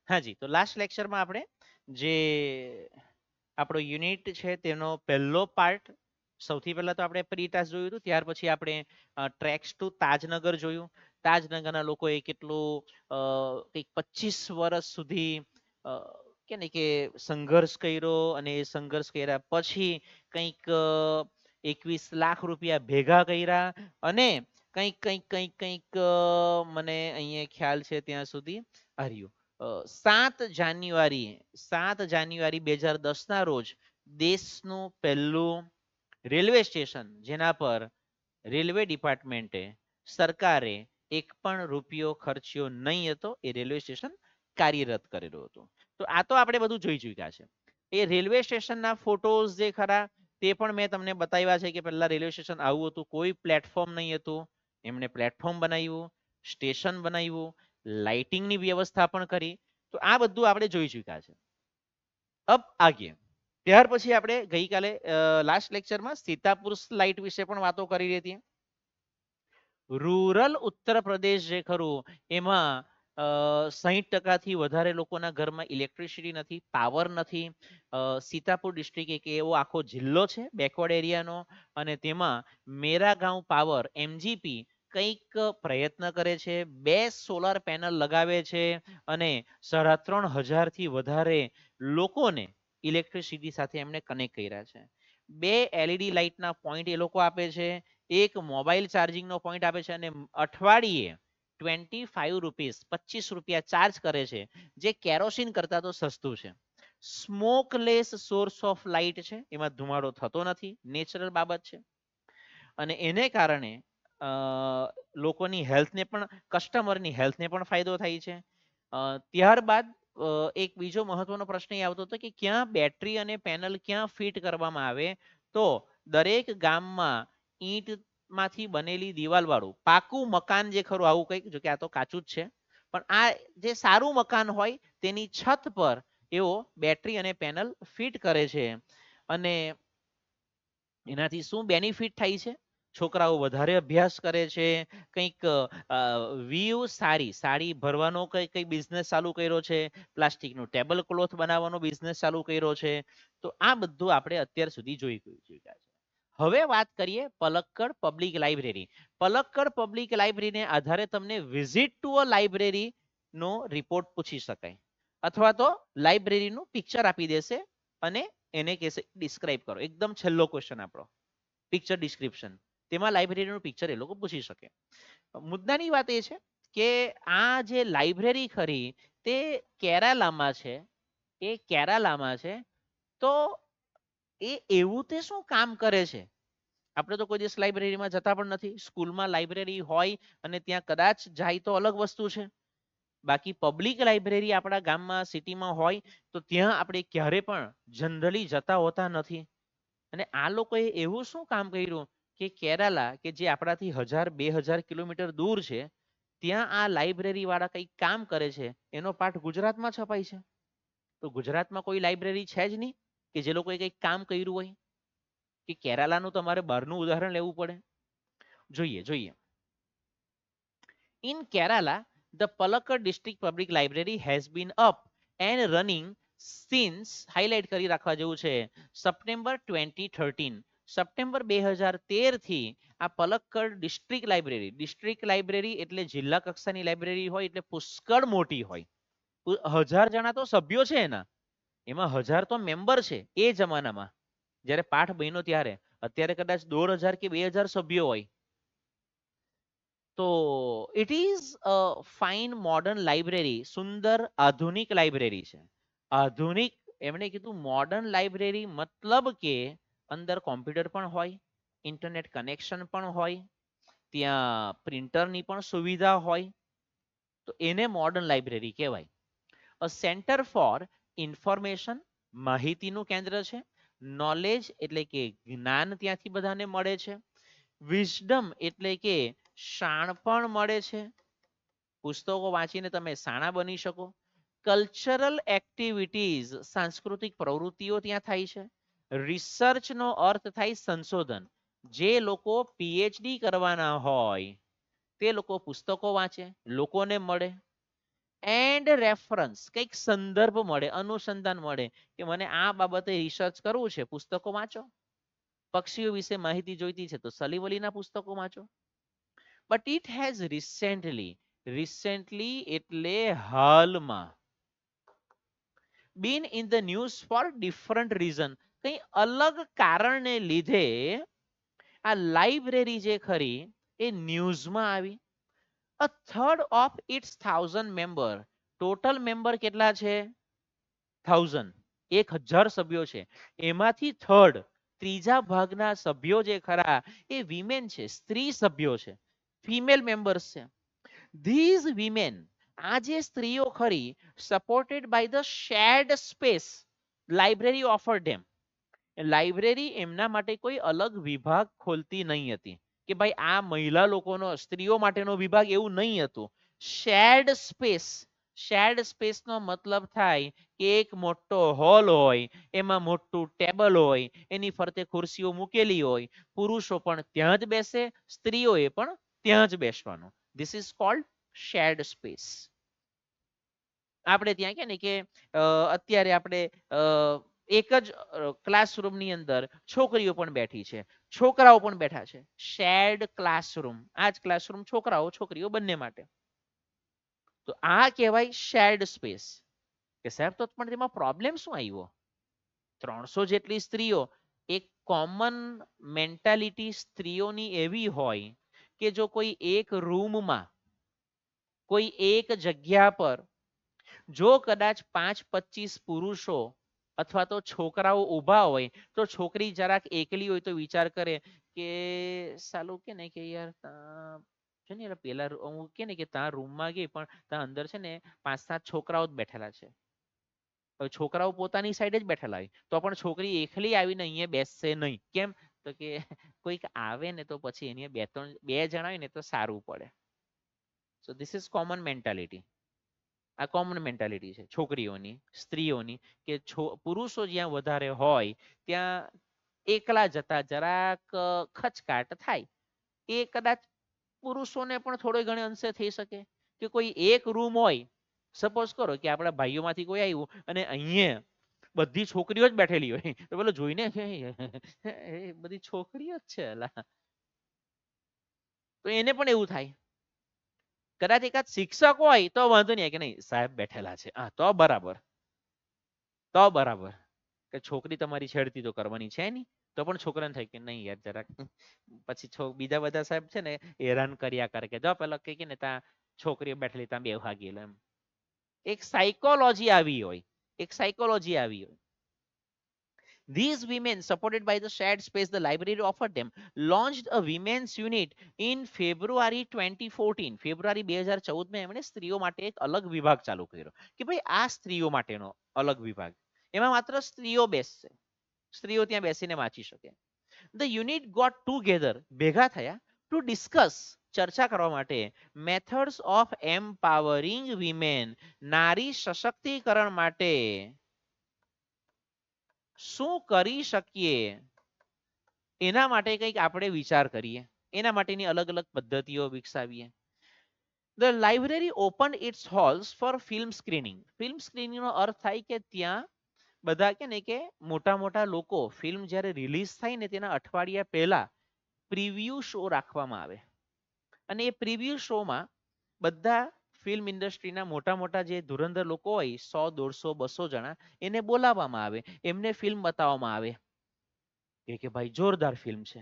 હાજી, તો લાસ્ટ લેક્ચરમાં આપણે જે આપણો યુનિટ છે તેનો પહેલો પાર્ટ, સૌથી પહેલા તો આપણે પ્રી ટાસ્ક જોયું હતું, ત્યાર પછી આપણે ટ્રેક્સ ટુ તાજનગર જોયું. તાજનગરના લોકોએ કેટલું કંઈક 25 વર્ષ સુધી અ, કે ને કે સંઘર્ષ કર્યો, અને એ સંઘર્ષ કર્યા પછી કંઈક 21 લાખ રૂપિયા ભેગા કર્યા, અને કંઈક કંઈક કંઈક કંઈક મને અહીંયા ખ્યાલ છે ત્યાં સુધી હાર્યું. 7 જાન્યુઆરી 2010ના રોજ દેશનું પહેલું રેલવે સ્ટેશન, જેના પર રેલવે ડિપાર્ટમેન્ટે, સરકારે એક પણ રૂપિયો ખર્ચ્યો નહીં હતો, એ રેલવે સ્ટેશન કાર્યરત કરેલું હતું. તો આ તો આપણે બધું જોઈ ચૂક્યા છે. એ રેલવે સ્ટેશનના ફોટોઝ જે ખરા તે પણ મેં તમને બતાવ્યા છે કે પહેલા રેલવે સ્ટેશન આવું હતું, કોઈ પ્લેટફોર્મ નહીં હતું. એમણે પ્લેટફોર્મ બનાવ્યું, સ્ટેશન બનાવ્યું, લાઇટિંગની વ્યવસ્થા પણ કરી. તો આ બધું આપણે જોઈ ચૂક્યા છે. અબ આગે, ત્યાર પછી આપણે ગઈકાલે લાસ્ટ લેક્ચરમાં સીતાપુર સ્લાઇટ વિશે પણ વાતો કરી હતી. રૂરલ ઉત્તર પ્રદેશ જે ખરું એમાં 60% વધારે લોકોના ઘરમાં ઇલેક્ટ્રિસિટી નથી, પાવર નથી. સીતાપુર ડિસ્ટ્રિક્ટ એક એવો આખો જિલ્લો છે બેકવર્ડ એરિયાનો, અને તેમાં મેરા ગાંવ પાવર એમજીપી કંઈક પ્રયત્ન કરે છે, 2 સોલાર પેનલ લગાવે છે, અને 3,500થી વધારે લોકોને ઇલેક્ટ્રિસિટી સાથે એમને કનેક્ટ કર્યા છે. 2 એલઈડી લાઇટના પોઈન્ટ એ લોકો આપે છે, એક મોબાઈલ ચાર્જિંગનો પોઈન્ટ આપે છે, અને અઠવાડિયે 25 રૂપીસ 25 રૂપિયા ચાર્જ કરે છે, જે કેરોસીન કરતા તો સસ્તું છે. સ્મોકલેસ સોર્સ ઓફ લાઇટ છે, એમાં ધુમાડો થતો નથી, નેચરલ બાબત છે. અને એને કારણે લોકોની હેલ્થને પણ, કસ્ટમરની હેલ્થને પણ ફાયદો થાય છે. ત્યારબાદ એક બીજો મહત્વનો પ્રશ્ન એ આવતો હતો કે ક્યાં બેટરી અને પેનલ ક્યાં ફિટ કરવામાં આવે. તો દરેક ગામમાં ઈંટ માંથી બનેલી દિવાલ વાળું પાકું મકાન જે ખરું, આવું કંઈક, જો કે આ તો કાચું જ છે, પણ આ જે સારું મકાન હોય તેની છત પર એવો બેટરી અને પેનલ ફિટ કરે છે. અને એનાથી શું બેનિફિટ થાય છે? છોકરાઓ વધારે અભ્યાસ કરે છે, કંઈક વીવ સાડી ભરવાનો કંઈક બિઝનેસ ચાલુ કર્યો છે, પ્લાસ્ટિકનું ટેબલ ક્લોથ બનાવવાનો બિઝનેસ ચાલુ કર્યો છે. તો આ બધું આપણે અત્યાર સુધી જોઈ ચૂક્યા છે. હવે વાત કરીએ Palakkad public library. Palakkad public લાઇબ્રેરીને આધારે તમને વિઝિટ ટુ અ લાઇબ્રેરી નો રિપોર્ટ પૂછી શકાય, અથવા તો લાઇબ્રેરીનું પિક્ચર આપી દેશે અને એને કહેશે ડિસ્ક્રાઇબ કરો. એકદમ છેલ્લો ક્વેશ્ચન આપણો, પિક્ચર ડિસ્ક્રિપ્શન, તેમાં લાઇબ્રેરીનું પિક્ચર એ લોકો પૂછી શકે. મુદ્દાની વાત એ છે કે આ જે લાઇબ્રેરી ખરી તે કેરાલામાં છે, એ કેરાલામાં છે. તો એ એવું તે શું કામ કરે છે? આપણે તો કોઈ દિવસ લાઇબ્રેરીમાં જતા પણ નથી. સ્કૂલમાં લાઇબ્રેરી હોય અને ત્યાં કદાચ જાય તો અલગ વસ્તુ છે. બાકી પબ્લિક લાઇબ્રેરી આપણા ગામમાં, સિટીમાં હોય તો ત્યાં આપણે ક્યારે પણ જનરલી જતા હોતા નથી. અને આ લોકોએ એવું શું કામ કર્યું કે કેરાલા, કે જે આપણાથી 1,000-2,000 કિલોમીટર દૂર છે, ત્યાં આ લાઇબ્રેરી વાળા કંઈક કામ કરે છે, એનો પાઠ ગુજરાતમાં છપાય છે. તો ગુજરાતમાં કોઈ લાઇબ્રેરી છે જ નહીં કે જે લોકોએ કંઈક કામ કર્યું હોય. કે કેરાલાનું તમારે બહારનું ઉદાહરણ લેવું પડે. જોઈએ. In Kerala, the Palakkad District Public Library has been up and running since, highlight કરી રાખવા જેવું છે, સપ્ટેમ્બર 2013. સપ્ટેમ્બર 2013 થી આ પલક્કડ ડિસ્ટ્રિક્ટ લાઇબ્રેરી એટલે જિલ્લા કક્ષાની લાઇબ્રેરી હોય, એટલે પુષ્કળ મોટી હોય. 1,000 જણા તો સભ્યો છે એના, એમાં 1,000 તો મેમ્બર છે એ જમાનામાં, જ્યારે પાઠ બન્યો ત્યારે. અત્યારે કદાચ 1,500 કે 2,000 સભ્યો હોય. તો it is a fine modern library, સુંદર આધુનિક લાઇબ્રેરી છે. આધુનિક, એમણે કીધું મોડર્ન લાઇબ્રેરી મતલબ કે અંદર કોમ્પ્યુટર પણ હોય, ઇન્ટરનેટ કનેક્શન પણ હોય, ત્યાં પ્રિન્ટરની પણ સુવિધા હોય, તો એને મોડર્ન લાઇબ્રેરી કહેવાય. અ સેન્ટર ફોર ઇન્ફોર્મેશન, માહિતીનું કેન્દ્ર છે. નોલેજ એટલે કે જ્ઞાન ત્યાંથી બધાને મળે છે. વિઝડમ એટલે કે શાણપણ મળે છે. પુસ્તકો વાંચીને તમે શાણા બની શકો. કલ્ચરલ એક્ટિવિટીઝ, સાંસ્કૃતિક પ્રવૃત્તિઓ ત્યાં થાય છે. રિસર્ચનો અર્થ થાય સંશોધન. જે લોકો પીએચડી કરવાના હોય તે લોકો પુસ્તકો વાંચે, લોકોને મળે. એન્ડ રેફરન્સ, કંઈક સંદર્ભ મળે, અનુસંધાન મળે કે મને આ બાબતે રિસર્ચ કરવું છે, પુસ્તકો વાંચો. પક્ષીઓ વિશે માહિતી જોઈતી છે તો સલીવલીના પુસ્તકો વાંચો. બટ ઇટ હેઝ રિસેન્ટલી એટલે હાલમાં, been in the news for different reason, કંઈ અલગ કારણને લીધે આ લાઇબ્રેરી જે ખરી એ ન્યૂઝમાં આવી. અ third of its 1000 member, total member કેટલા છે? 1000, 1000 સભ્યો છે. એમાંથી થર્ડ, ત્રીજા ભાગના સભ્યો જે ખરા એ વિમેન છે, સ્ત્રી સભ્યો છે, ફિમેલ મેમ્બર્સ છે. ધીઝ વિમેન, આ જે સ્ત્રીઓ ખરી, supported by the shared space library offer them, library એમના માટે કોઈ અલગ વિભાગ ખોલતી નહીં હતી કે ભાઈ આ મહિલા લોકોનો, સ્ત્રીઓ માટેનો વિભાગ, એવું નહીં હતું. શેર્ડ સ્પેસ, શેર્ડ સ્પેસનો મતલબ થાય કે એક મોટો હોલ હોય, એમાં મોટું ટેબલ હોય, એની ફરતે ખુરશીઓ મૂકેલી હોય, પુરુષો પણ ત્યાં જ બેસે, સ્ત્રીઓએ પણ ત્યાં જ બેસવાનું. This is called shared space. આપણે ત્યાં કે ને કે અત્યારે આપણે એક જ ક્લાસરૂમની અંદર છોકરીઓ પણ બેઠી છે, છોકરાઓ પણ બેઠા છે, શેર્ડ ક્લાસરૂમ. આ જ ક્લાસરૂમ છોકરાઓ છોકરીઓ બંને માટે. તો આ કહેવાય શેર્ડ સ્પેસ. કે સાહેબ તો પણ તેમાં પ્રોબ્લેમ શું આવ્યો? 300 જેટલી સ્ત્રીઓ, એક કોમન મેન્ટાલિટી સ્ત્રીઓની એવી હોય કે જો કોઈ એક રૂમમાં, કોઈ એક જગ્યા પર જો કદાચ 5-25 પુરુષો અથવા તો છોકરાઓ ઊભા હોય તો છોકરી જરાક એકલી હોય તો વિચાર કરે કે સાલું કે ને કે યાર છે ને પેલા હું કે ને કે ત્યાં રૂમમાં ગઈ પણ ત્યાં અંદર છે ને 5-7 છોકરાઓ જ બેઠેલા છે. છોકરાઓ પોતાની સાઈડ જ બેઠેલા હોય તો પણ છોકરી એકલી આવીને અહીંયા બેસશે નહીં. કેમ? તો કે કોઈક આવે ને તો પછી એની બે જણા હોય ને તો સારું પડે. So this is common mentality. આ કોમન મેન્ટાલિટી છે છોકરીઓની, સ્ત્રીઓની, કે પુરુષો જ્યાં વધારે હોય ત્યાં એકલા જતા જરાક ખચકાટ થાય. એ કદાચ પુરુષોને પણ થોડો ઘણી અંશે થઈ શકે કે કોઈ એક રૂમ હોય, સપોઝ કરો કે આપણા ભાઈઓમાંથી કોઈ આવ્યું અને અહીંયા બધી છોકરીઓ જ બેઠેલી હોય તો પેલો જોઈને બધી છોકરીઓ જ છે, તો એને પણ એવું થાય. કદાચ એકાદ શિક્ષક હોય તો વાંધો નહીં કે નહીં સાહેબ બેઠેલા છે, હા તો બરાબર, તો બરાબર. કે છોકરી તમારી છેડતી તો કરવાની છે નહીં, તો પણ છોકરાને થાય કે નહીં યાર જરાક પછી બીજા બધા સાહેબ છે ને હેરાન કર્યા કરે કે જો પેલા કે ને ત્યાં છોકરીઓ બેઠેલી ત્યાં બેહવા ગયેલા. એમ એક સાયકોલોજી આવી હોય, એક સાયકોલોજી આવી હોય. These women, supported by the shared space the library offered them, launched a women's unit in February 2014. ફેબ્રુઆરી 2014 માં એમણે સ્ત્રીઓ માટે એક અલગ વિભાગ ચાલુ કર્યો કે ભાઈ આ સ્ત્રીઓ માટેનો અલગ વિભાગ. એમાં માત્ર સ્ત્રીઓ બેસશે, સ્ત્રીઓ ત્યાં બેસીને વાંચી શકે. The unit got together, ભેગા થયા, to discuss, ચર્ચા કરવા માટે, methods of empowering women, નારી સશક્તિકરણ માટે શું કરી શકીએ એના માટે કંઈક આપણે વિચાર કરીએ, એના માટેની અલગ અલગ પદ્ધતિઓ વિકસાવીએ. The library opened its halls for film screening. Film સ્ક્રીનિંગનો અર્થ થાય કે ત્યાં બધા કે ને કે મોટા મોટા લોકો ફિલ્મ જ્યારે રિલીઝ થાય ને તેના અઠવાડિયા પહેલા પ્રિવ્યુ શો રાખવામાં આવે અને એ પ્રિવ્યુ શોમાં બધા ફિલ્મ ઇન્ડસ્ટ્રીના મોટા મોટા જે ધુરંધર લોકો હોય 100, 150, 200 જણા એને બોલાવવામાં આવે, એમને ફિલ્મ બતાવવામાં આવે કે ભાઈ જોરદાર ફિલ્મ છે.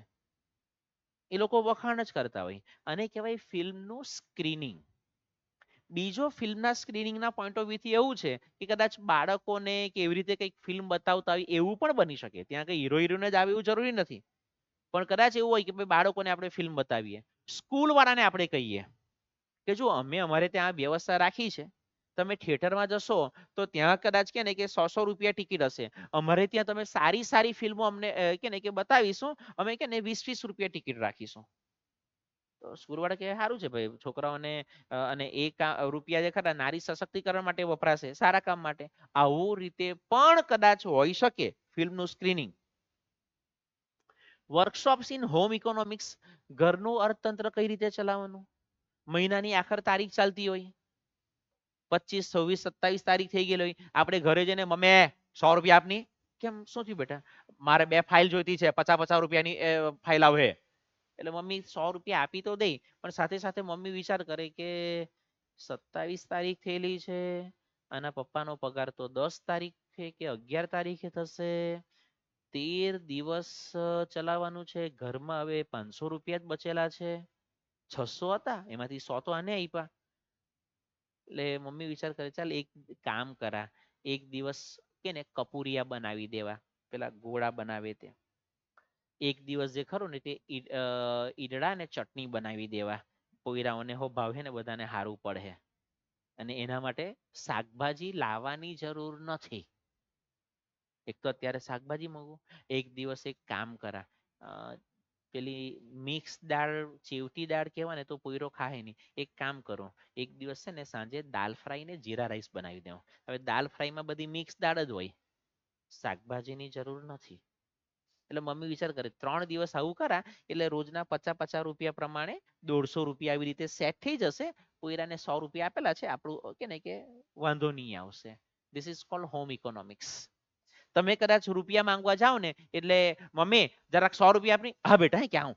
એ લોકો વખાણ જ કરતા હોય અને કહેવાય ફિલ્મનું સ્ક્રીનિંગ. બીજો ફિલ્મના સ્ક્રીનિંગના પોઈન્ટ ઓફ વ્યૂથી એવું છે કે કદાચ બાળકોને કે એવી રીતે કંઈક ફિલ્મ બતાવતા હોય એવું પણ બની શકે. ત્યાં કઈ હીરો હિરોઈન જ આવે એવું જરૂરી નથી, પણ કદાચ એવું હોય કે ભાઈ બાળકોને આપણે ફિલ્મ બતાવીએ. સ્કૂલ વાળાને આપણે કહીએ કે જો અમે અમારે ત્યાં વ્યવસ્થા રાખી છે, તમે થિયેટરમાં જશો તો ત્યાં કદાચ કે ને કે 100 રૂપિયા ટિકિટ હશે, અમારે ત્યાં તમે સારી સારી ફિલ્મો અમને કે ને કે બતાવીશું, અમે કે ને 20-20 રૂપિયા ટિકિટ રાખીશું. તો સ્કૂલવાળા કે સારું છે ભાઈ છોકરાઓને, અને એ રૂપિયા જે ખરા નારી સશક્તિકરણ માટે વપરાશે, સારા કામ માટે. આવું રીતે પણ કદાચ હોઈ શકે ફિલ્મનું screening. Workshops in home economics, ઘરનું અર્થતંત્ર કઈ રીતે ચલાવવાનું, મહિનાની આખર તારીખ ચાલતી હોય 25, 26, 27 તારીખ થઈ ગયેલી હોય, આપણે ઘરે જઈને મમ્મી 100 રૂપિયા આપની. કેમ, શું થયું બેટા? મારે 2 ફાઇલ જોઈતી છે, 50 રૂપિયાની ફાઇલ આવે. એટલે મમ્મી 100 રૂપિયા આપી તો દે, પણ સાથે સાથે મમ્મી વિચાર કરે કે 27 તારીખ થયેલી છે, આના પપ્પાનો પગાર તો 10 તારીખે કે 11 તારીખે થશે, 13 દિવસ ચલાવવાનું છે, ઘરમાં હવે 500 રૂપિયા જ બચેલા છે, 600 હતા એમાંથી 100 તો આને આપ્યા. એટલે મમ્મી વિચાર કરે, ચાલ એક કામ કરા, એક દિવસ કે ને કપૂરિયા બનાવી દેવા, પેલા ગોળા બનાવે તે. એક દિવસ જે ખરું ને તે ઈદડા ને ચટણી બનાવી દેવા, પોયરાઓને હો ભાવે ને બધાને સારું પડે. અને એના માટે શાકભાજી લાવવાની જરૂર નથી. એક તો અત્યારે શાકભાજી મોંઘું. એક દિવસ એક કામ કરા, પેલી મિક્સ દાળ, ચેવટી દાળ કહેવાય ને તો પોયરો ખાય નહીં. એક કામ કરો, એક દિવસ છે ને સાંજે દાલ ફ્રાય ને જીરા રાઈસ બનાવી દેવા. હવે દાલ ફ્રાયમાં બધી મિક્સ દાળ જ હોય, શાકભાજીની જરૂર નથી. એટલે મમ્મી વિચાર કરે 3 દિવસ આવું કરા, એટલે રોજના 50 રૂપિયા પ્રમાણે 150 રૂપિયા આવી રીતે સેટ થઈ જશે. પોયરાને 100 રૂપિયા આપેલા છે, આપણું કે ને કે વાંધો નહીં આવશે. This is called home economics. તમે કદાચ રૂપિયા માંગવા જાઓ ને એટલે મમ્મી જરાક 100 રૂપિયા આપની. હા બેટા, ક્યાં હું?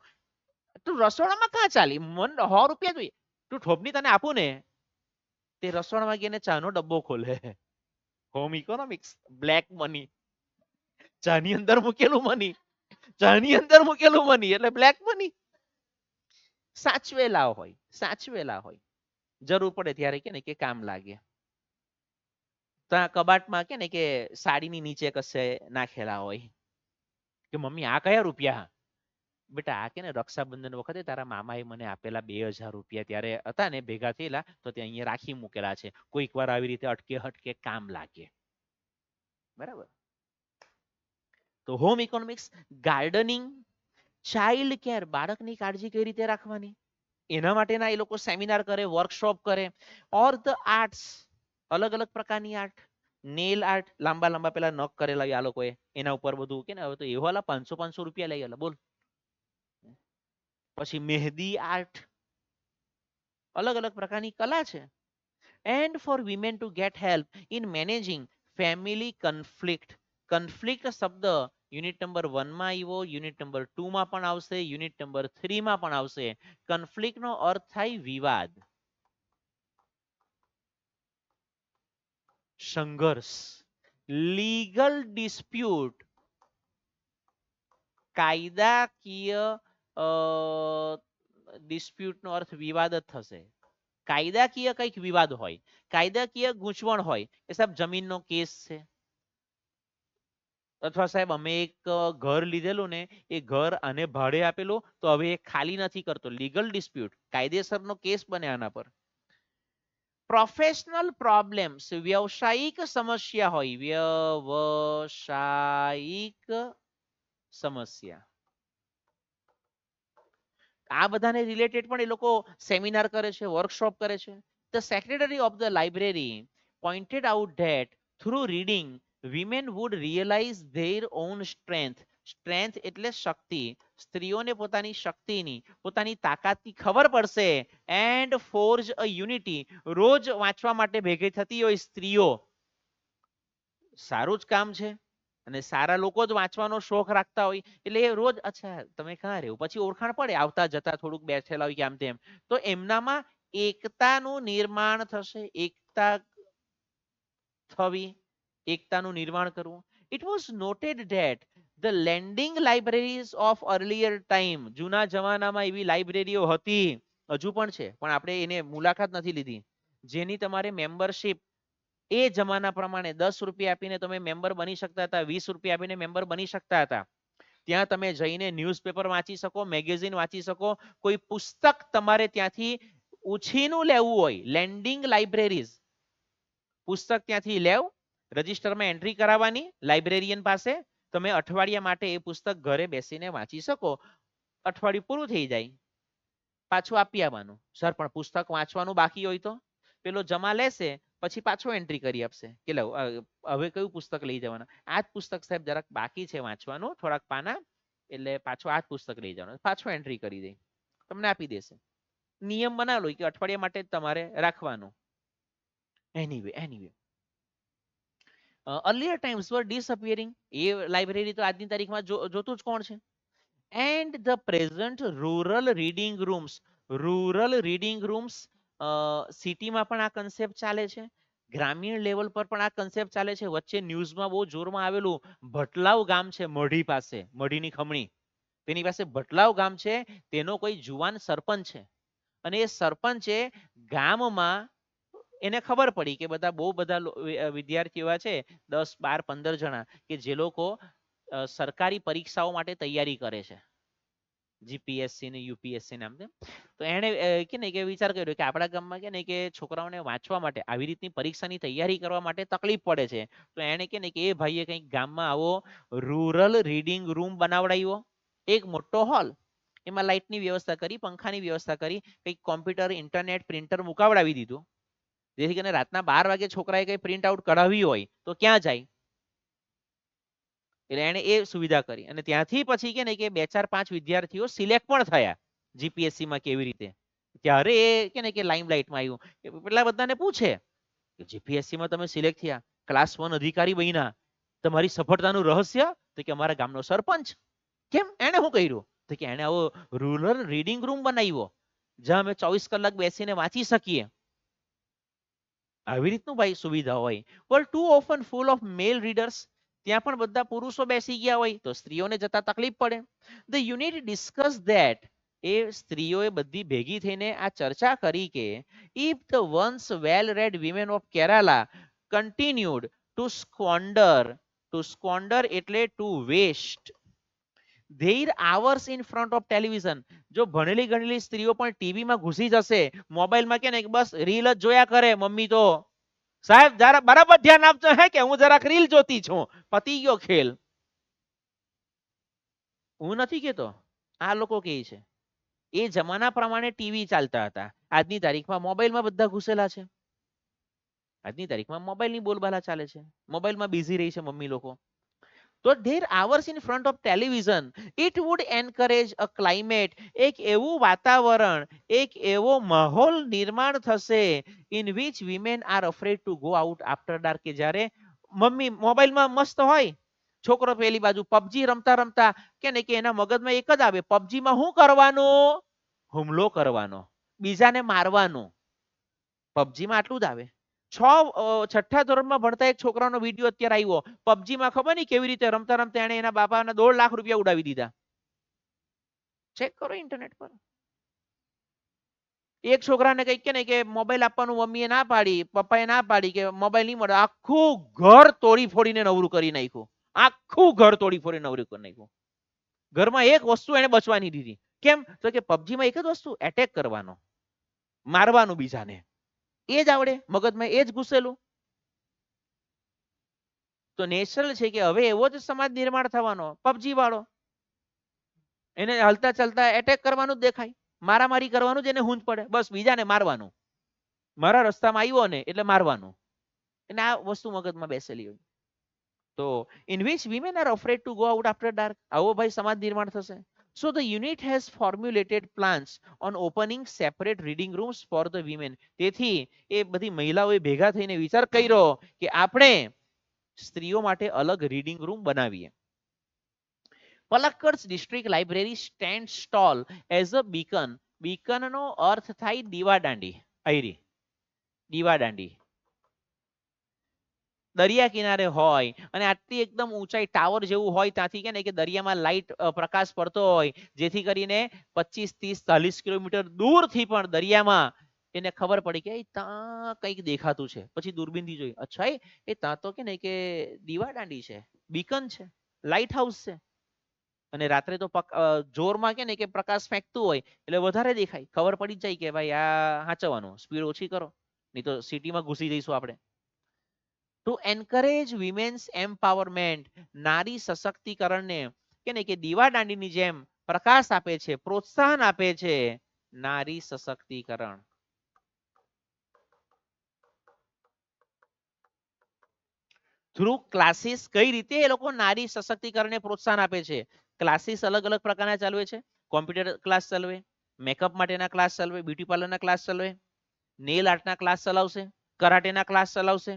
તું રસોડામાં ક્યાં ચાલી? મન 100 રૂપિયા જોઈએ. તું થોભની તને આપું ને. તે રસોડામાં ગઈને ચાનો ડબ્બો ખોલે. Home economics, black money. ચાની અંદર મૂકેલું મની, ચાની અંદર મૂકેલું મની એટલે બ્લેક મની. સાચવેલા હોય, સાચવેલા હોય, જરૂર પડે ત્યારે કે ને કે કામ લાગે. ત્યાં કબાટમાં કે ને કે સાડીની નીચે કશે નાખેલા હોય કે મમ્મી આ કયા રૂપિયા? બેટા આ કે ને રક્ષાબંધન વખતે તારા મામાએ મને આપેલા 2000 રૂપિયા ત્યારે હતા ને ભેગા થયેલા, તો તે અહીંયા રાખી મૂકેલા છે, કોઈક વાર આવી રીતે અટકે હટકે કામ લાગે. બરાબર. તો home economics, gardening, child care, બાળકની કાળજી કઈ રીતે રાખવાની એના માટેના એ લોકો સેમિનાર કરે, વર્કશોપ કરે. ઓર ધ આર્ટ્સ, અલગ અલગ પ્રકારની આર્ટ, નેલ આર્ટ, લાંબા લાંબા પેલા નખ કરેલા આ લોકોએ, એના ઉપર બધું કે ને હવે તો એવાલા 500 રૂપિયા લઈ ગયેલા, બોલ. પછી મહેંદી આર્ટ, અલગ અલગ પ્રકારની કલા છે. And for women to get help in managing family conflict. Conflict શબ્દ યુનિટ નંબર 1 માં આવ્યો, યુનિટ નંબર 2 માં પણ આવશે, યુનિટ નંબર 3 માં પણ આવશે. કન્ફ્લિક્ટ નો અર્થ થાય વિવાદ, સંઘર્ષ. લીગલ ડિસ્પ્યુટ, કાયદાકીય ડિસ્પ્યુટ નો અર્થ વિવાદ જ થશે. કાયદાકીય કંઈક વિવાદ હોય, કાયદાકીય ગૂંચવણ હોય કે સાહેબ જમીનનો કેસ છે, અથવા સાહેબ અમે એક ઘર લીધેલું ને એ ઘર આને ભાડે આપેલું તો હવે એ ખાલી નથી કરતો, લીગલ ડિસ્પ્યુટ, કાયદેસરનો કેસ બને આના પર. પ્રોફેશનલ પ્રોબ્લેમ્સ, વ્યવસાયિક સમસ્યા હોય, વ્યવસાયિક સમસ્યા. આ બધાને રિલેટેડ પણ એ લોકો સેમિનાર કરે છે, વર્કશોપ કરે છે. The secretary of the library pointed out that through reading women would realize their own strength. Strength એટલે શક્તિ. સ્ત્રીઓને પોતાની શક્તિની, પોતાની તાકાતની ખબર પડશે. એન્ડ ફોર્જ અ યુનિટી, રોજ વાંચવા માટે ભેગી થતી હોય સ્ત્રીઓ, સારું જ કામ છે. અને સારા લોકો જ વાંચવાનો શોખ રાખતા હોય એટલે એ રોજ અચ્છા તમે ક્યાં રહ્યો, પછી ઓળખાણ પડે આવતા જતા થોડુંક બેઠેલા હોય કે આમ તેમ, તો એમનામાં એકતાનું નિર્માણ થશે, એકતા થવી, એકતાનું નિર્માણ કરવું. It was noted that the landing libraries of earlier time, જૂના જમાનામાં એવી લાઇબ્રેરીઓ હતી, હજુ પણ છે, પણ આપણે એને મુલાકાત નથી લીધી, જેની તમારે મેમ્બરશિપ એ જમાના પ્રમાણે 10 રૂપિયા આપીને તમે મેમ્બર બની શકતા હતા, 20 રૂપિયા આપીને મેમ્બર બની શકતા હતા. ત્યાં તમે જઈને ન્યૂઝપેપર વાંચી શકો, મેગેઝિન વાંચી શકો, કોઈ પુસ્તક તમારે ત્યાંથી ઉછીનું લેવું હોય, લેન્ડિંગ લાઇબ્રેરીઝ, પુસ્તક ત્યાંથી લેવ, રજિસ્ટરમાં એન્ટ્રી કરાવવાની લાઇબ્રેરિયન પાસે, તમે અઠવાડિયા માટે એ પુસ્તક ઘરે બેસીને વાંચી શકો. અઠવાડિયું પૂરું થઈ જાય, પાછું આપી આવવાનું. સર પણ પુસ્તક વાંચવાનું બાકી હોય તો? પેલો જમા લેશે, પછી પાછો એન્ટ્રી કરી આપશે કે લો હવે કયું પુસ્તક લઈ જવાના? આ જ પુસ્તક સાહેબ જરાક બાકી છે વાંચવાનું, થોડાક પાના, એટલે પાછો આ જ પુસ્તક લઈ જવાનું, પાછો એન્ટ્રી કરી દે, તમને આપી દેશે. નિયમ બનાવેલો કે અઠવાડિયા માટે જ તમારે રાખવાનું. એનીવે અર્લિયર ટાઈમ્સ વર ડિસઅપિયરિંગ. એ લાઇબ્રેરી તો આજની તારીખમાં જોતું જ કોણ છે. And the present rural reading rooms સિટીમાં પણ આ કન્સેપ્ટ ચાલે છે, ગ્રામીણ લેવલ પર પણ આ કન્સેપ્ટ ચાલે છે. વચ્ચે ન્યૂઝમાં બહુ જોરમાં આવેલું ભટલાવ ગામ છે મઢી પાસે, મઢીની ખમણી, તેની પાસે ભટલાવ ગામ છે. તેનો કોઈ જુવાન સરપંચ છે અને એ સરપંચે ગામમાં એને ખબર પડી કે બધા બહુ બધા વિદ્યાર્થીઓ એવા છે 10, 12, 15 જણા કે જે લોકો સરકારી પરીક્ષાઓ માટે તૈયારી કરે છે, જીપીએસસી ને યુપીએસસી નામ તેમ. તો એને કે ને કે વિચાર કર્યો કે આપણા ગામમાં કે ને કે છોકરાઓને વાંચવા માટે આવી રીતની પરીક્ષાની તૈયારી કરવા માટે તકલીફ પડે છે. તો એને કે ને કે એ ભાઈએ કંઈક ગામમાં આવો રૂરલ રીડિંગ રૂમ બનાવડાવ્યો, એક મોટો હોલ, એમાં લાઇટની વ્યવસ્થા કરી, પંખાની વ્યવસ્થા કરી, કંઈક કોમ્પ્યુટર, ઇન્ટરનેટ, પ્રિન્ટર મુકાવડાવી દીધું, જેથી કરીને રાતના 12 વાગે છોકરાએ કઈ પ્રિન્ટ આઉટ કઢાવી હોય તો ક્યાં જાય. એટલે એને એ સુવિધા કરી અને ત્યાંથી પછી કે ને કે 2, 4, 5 વિદ્યાર્થીઓ સિલેક્ટ પણ થયા જીપીએસસી માં કેવી રીતે. ત્યારે એ કે ને કે લાઇમલાઇટમાં આવ્યું. એટલા બધાને પૂછે કે જીપીએસસી માં તમે સિલેક્ટ થયા, ક્લાસ 1 અધિકારી બન્યા, તમારી સફળતાનું રહસ્ય? તો કે અમારા ગામનો સરપંચ. કેમ, એને શું કર્યું? તો કે એને આવો રૂરલ રીડિંગ રૂમ બનાવ્યો જ્યાં અમે 24 કલાક બેસીને વાંચી શકીએ. આવી રીતનું ભાઈ સુવિધા હોય. પણ too often full of male readers, ત્યાં પણ બધા પુરુષો બેસી ગયા હોય તો સ્ત્રીઓને જતા તકલીફ પડે. ધ યુનિટ ડિસ્કસ ધેટ, એ સ્ત્રીઓએ બધી ભેગી થઈને આ ચર્ચા કરી કે if the ones well read women of Kerala continued to squander એટલે to waste their hours in front of television, જો ભણેલી ગણેલી સ્ત્રીઓ પણ ટીવીમાં ઘૂસી જશે, મોબાઈલમાં કે ને બસ રીલ જ જોયા કરે, મમ્મી તો સાહેબ જરા બરાબર ધ્યાન આપજો હે કે હું જરાક રીલ જોતી છું, પતી ગયો ખેલ. હું નથી કેતો, આ લોકો કહે છે. એ જમાના પ્રમાણે ટીવી ચાલતા હતા, આજની તારીખમાં મોબાઈલમાં બધા ઘૂસેલા છે. આજની તારીખમાં મોબાઈલની બોલબાલા ચાલે છે, મોબાઈલમાં બિઝી રહી છે મમ્મી લોકો. તો their hours in front of television it would encourage a climate, એક એવું વાતાવરણ, એક એવો માહોલ નિર્માણ થશે in which women are afraid to go out after dark, કે જ્યારે મમ્મી મોબાઈલમાં મસ્ત હોય, છોકરો પેલી બાજુ પબજી રમતા રમતા કે ને કે એના મગજમાં એક જ આવે, પબજીમાં શું કરવાનું? હુમલો કરવાનો, બીજાને મારવાનું. પબજીમાં આટલું જ આવે. 6 ધોરણમાં ભણતા એક છોકરાનો વિડીયો અત્યારે આવ્યો, પબજીમાં ખબર નહીં કેવી રીતે રમતા રમતા એને એના બાપાના 1.5 લાખ રૂપિયા ઉડાવી દીધા. ચેક કરો ઇન્ટરનેટ પર. એક છોકરાને કઈક કે ને કે મોબાઈલ આપવાનું મમ્મીએ ના પાડી, પપ્પાએ ના પાડી કે મોબાઈલ નહીં મળે, આખું ઘર તોડી ફોડીને નવરું કરી નાખ્યું. આખું ઘર તોડી ફોડીને નવરું કરી નાખ્યું. ઘરમાં એક વસ્તુ એને બચવાની દીધી. કેમ? તો કે પબજીમાં એક જ વસ્તુ, એટેક કરવાનો, મારવાનું બીજાને. એ જ આવડે, મગજમાં એ જ ઘૂસેલું. તો નેચરલ છે કે હવે એવો જ સમાજ નિર્માણ થવાનો, પબજી વાળો. એને હલતા ચલતા એટેક કરવાનું જ દેખાય, મારામારી કરવાનું જ એને હૂંજ પડે, બસ બીજાને મારવાનું. મારા રસ્તામાં આવ્યો ને એટલે મારવાનું. એને આ વસ્તુ મગજમાં બેસેલી હોય. તો in which women are afraid to go out after dark, આવો ભાઈ સમાજ નિર્માણ થશે. So the unit has formulated plans on opening separate reading rooms for the women. તેથી એ બધી મહિલાઓએ ભેગા થઈને વિચાર કર્યો કે આપણે સ્ત્રીઓ માટે અલગ રીડિંગ રૂમ બનાવીએ. Palakkad district library stand stall as a beacon. બીકનનો અર્થ થાય દીવાદાંડી. આયરી દીવાદાંડી દરિયા કિનારે હોય અને આટલી એકદમ ઊંચાઈ ટાવર જેવું હોય, ત્યાંથી કે ને કે દરિયામાં લાઇટ પ્રકાશ પડતો હોય, જેથી કરીને 25, 30, 40 કિલોમીટર દૂરથી પણ દરિયામાં એને ખબર પડી કે ત્યાં કંઈક દેખાતું છે. પછી દૂરબીનથી જોઈ, અચ્છા એ ત્યાં તો કે ને કે દીવાદાંડી છે, બીકન છે, લાઇટ હાઉસ છે. અને રાત્રે તો જોરમાં કે ને કે પ્રકાશ ફેંકતું હોય એટલે વધારે દેખાય, ખબર પડી જાય કે ભાઈ આ હાચવવાનું, સ્પીડ ઓછી કરો, નહીં તો સિટીમાં ઘૂસી જઈશું આપણે. ટુ એન્કરેજ વિમેન્સ એમ્પાવરમેન્ટ, નારી સશક્તિકરણને કે ને કે દીવાદાંડીની જેમ પ્રકાશ આપે છે, પ્રોત્સાહન આપે છે. નારી સશક્તિકરણ. થ્રુ ક્લાસીસ, કઈ રીતે એ લોકો નારી સશક્તિકરણને પ્રોત્સાહન આપે છે? ક્લાસીસ અલગ અલગ પ્રકારના ચાલવે છે. કોમ્પ્યુટર ક્લાસ ચાલવે, મેકઅપ માટેના ક્લાસ ચાલવે, બ્યુટી પાર્લરના ક્લાસ ચાલવે, નેલ આર્ટના ક્લાસ ચલાવશે, કરાટેના ક્લાસ ચલાવશે,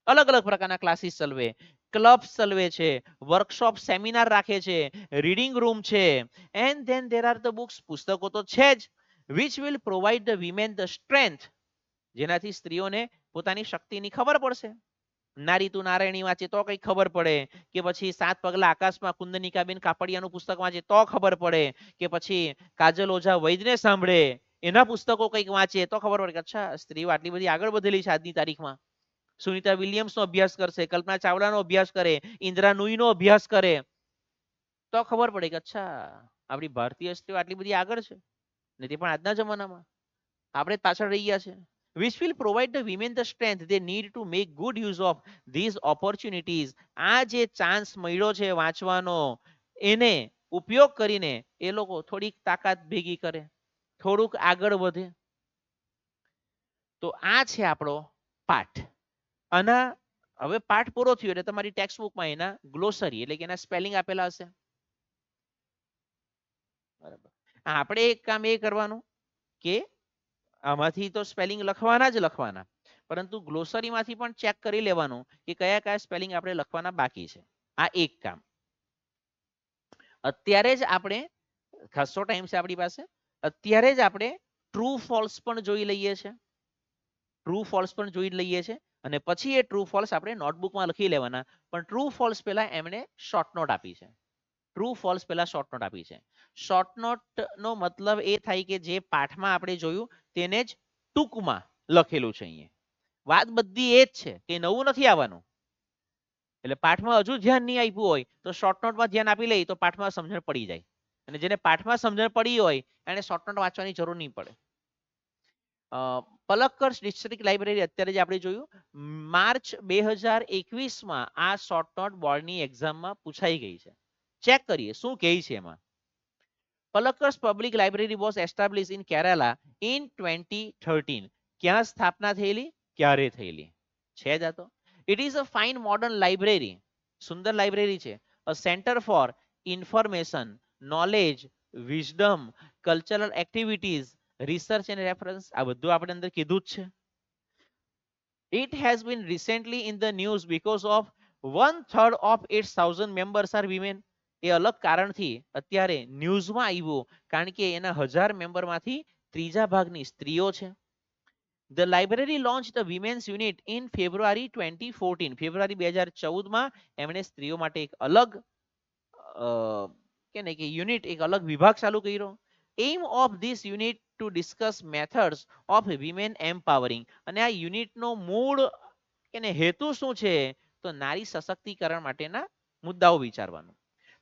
અલગ અલગ પ્રકારના ક્લાસીસ ચલવે, ક્લબ્સ ચલવે છે, વર્કશોપ સેમિનાર રાખે છે, રીડિંગ રૂમ છે, and then there are the books, પુસ્તકો તો છે જ, which will provide the women the strength, જેનાથી સ્ત્રીઓને પોતાની શક્તિની ખબર પડશે. નારી તું નારાયણી વાંચે તો કઈ ખબર પડે, કે પછી સાત પગલા આકાશમાં કુંદનિકાબેન કાપડિયાનું પુસ્તક વાંચે તો ખબર પડે, કે પછી કાજલ ઓઝા વૈદને સાંભળે એના પુસ્તકો કંઈક વાંચે તો ખબર પડે કે અચ્છા સ્ત્રીઓ આટલી બધી આગળ વધેલી છે આજની તારીખમાં. સુનિતા વિલિયમ્સનો અભ્યાસ કરશે, કલ્પના ચાવલાનો અભ્યાસ કરે, ઇન્દ્રા નુઈનો અભ્યાસ કરે તો ખબર પડે કે અચ્છા આપણી ભારતીય સ્ત્રીઓ આટલી બધી આગળ છે, ને તે પણ આજના જમાનામાં. આપણે જ પાછળ રહી ગયા છે. which will provide the women the strength they need to make good use of these opportunities. આ જે ચાન્સ મળ્યો છે વાંચવાનો, એને ઉપયોગ કરીને એ લોકો થોડીક તાકાત ભેગી કરે, થોડુંક આગળ વધે. તો આ છે આપણો પાઠ. આના હવે પાઠ પૂરો થયો એટલે તમારી ટેક્સ્ટ બુકમાં એના ગ્લોસરી એટલે કે એના સ્પેલિંગ આપેલા હશે. બરાબર. આપણે એક કામ એ કરવાનું કે આમાંથી તો સ્પેલિંગ લખવાના જ લખવાના, પરંતુ ગ્લોસરીમાંથી પણ ચેક કરી લેવાનું કે કયા કયા સ્પેલિંગ આપણે લખવાના બાકી છે. આ એક કામ. અત્યારે જ આપણે ખાસો ટાઈમ છે આપણી પાસે, અત્યારે જ આપણે ટ્રુ ફોલ્સ પણ જોઈ લઈએ છે. ટ્રુ ફોલ્સ પણ જોઈ લઈએ છે અને પછી એ ટ્રુ ફોલ્સ આપણે નોટબુકમાં લખી લેવાના. પણ ટ્રુ ફોલ્સ પહેલા એમણે શોર્ટ નોટ આપી છે. ટ્રુ ફોલ્સ પહેલા શોર્ટ નોટ આપી છે. શોર્ટ નોટ નો મતલબ એ થાય કે જે પાઠમાં આપણે જોયું તેને જ ટૂંકમાં લખેલું છે. અહીંયા વાત બધી એ જ છે કે નવું નથી આવવાનું. એટલે પાઠમાં હજુ ધ્યાન નહીં આપ્યું હોય તો શોર્ટ નોટમાં ધ્યાન આપી લે તો પાઠમાં સમજણ પડી જાય, અને જેને પાઠમાં સમજણ પડી હોય એને શોર્ટ નોટ વાંચવાની જરૂર નહીં પડે. પલક્કડ ડિસ્ટ્રિક્ટ લાઇબ્રેરી અત્યારે જે આપણે જોયું, માર્ચ 2021માં આ શોર્ટ નોટ બોર્ડની એક્ઝામમાં પૂછાઈ ગઈ છે. ચેક કરીએ શું કહે છે એમાં. Palakkad public library was establish in Kerala in 2013. ક્યાં સ્થાપના થયેલી, ક્યારે થયેલી છે જાતો. It is a fine modern library, સુંદર લાઇબ્રેરી છે. A centre for information, knowledge, wisdom, cultural activities, research and reference, આ બધું આપણે અંદર કીધું જ છે. It has been recently in the news because of 1/3 of its 1000 members are women. એ અલગ કારણથી અત્યારે ન્યૂઝમાં આવ્યું કારણ કે એના 1000 મેમ્બરમાંથી ત્રીજા ભાગની સ્ત્રીઓ છે. The library launched the women's unit in February 2014. ફેબ્રુઆરી 2014માં એમણે સ્ત્રીઓ માટે એક અલગ કે યુનિટ, એક અલગ વિભાગ ચાલુ કર્યો. Aim of this unit to discuss methods of women empowering. અને આ યુનિટનો મૂળ કે હેતુ શું છે તો નારી સશક્તિકરણ માટેના મુદ્દાઓ વિચારવાનું.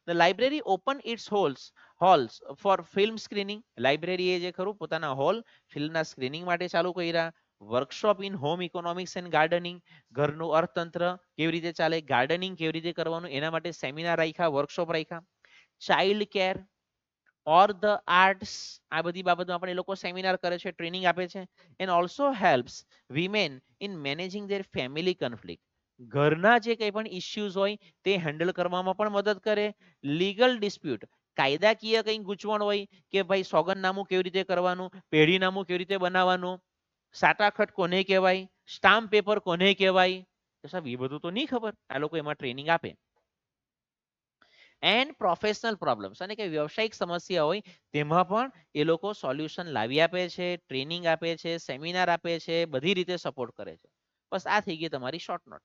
The library opened its halls for film screening. લાઇબ્રેરીએ જે ખરું પોતાના હોલ ફિલ્મના સ્ક્રીનિંગ માટે ચાલુ કર્યા. Workshop in home economics and gardening, ઘરનું અર્થતંત્ર કેવી રીતે ચાલે, ગાર્ડનિંગ કેવી રીતે કરવાનું એના માટે સેમિનાર રાખ્યા, વર્કશોપ રાખ્યા. Child care or the arts, આ બધી બાબતમાં આપણે લોકો સેમિનાર કરે છે, ટ્રેનિંગ આપે છે. And also helps women in managing there family conflict. ઘરના જે કંઈ પણ ઇસ્યુઝ હોય તે હેન્ડલ કરવામાં પણ મદદ કરે. લીગલ ડિસ્પ્યુટ, કાયદાકીય કંઈ ગૂંચવણ હોય કે ભાઈ સોગંદનામું કેવી રીતે કરવાનું, પેઢીનામું કેવી રીતે બનાવવાનું, સાટાખટ કોને કહેવાય, સ્ટામ્પ પેપર કોને કહેવાય, સાહેબ એ બધું તો નહીં ખબર, આ લોકો એમાં ટ્રેનિંગ આપે. એન્ડ પ્રોફેશનલ પ્રોબ્લેમ્સ, અને કે વ્યવસાયિક સમસ્યા હોય તેમાં પણ એ લોકો સોલ્યુશન લાવી આપે છે, ટ્રેનિંગ આપે છે, સેમિનાર આપે છે, બધી રીતે સપોર્ટ કરે છે. બસ આ થઈ ગઈ તમારી શોર્ટ નોટ.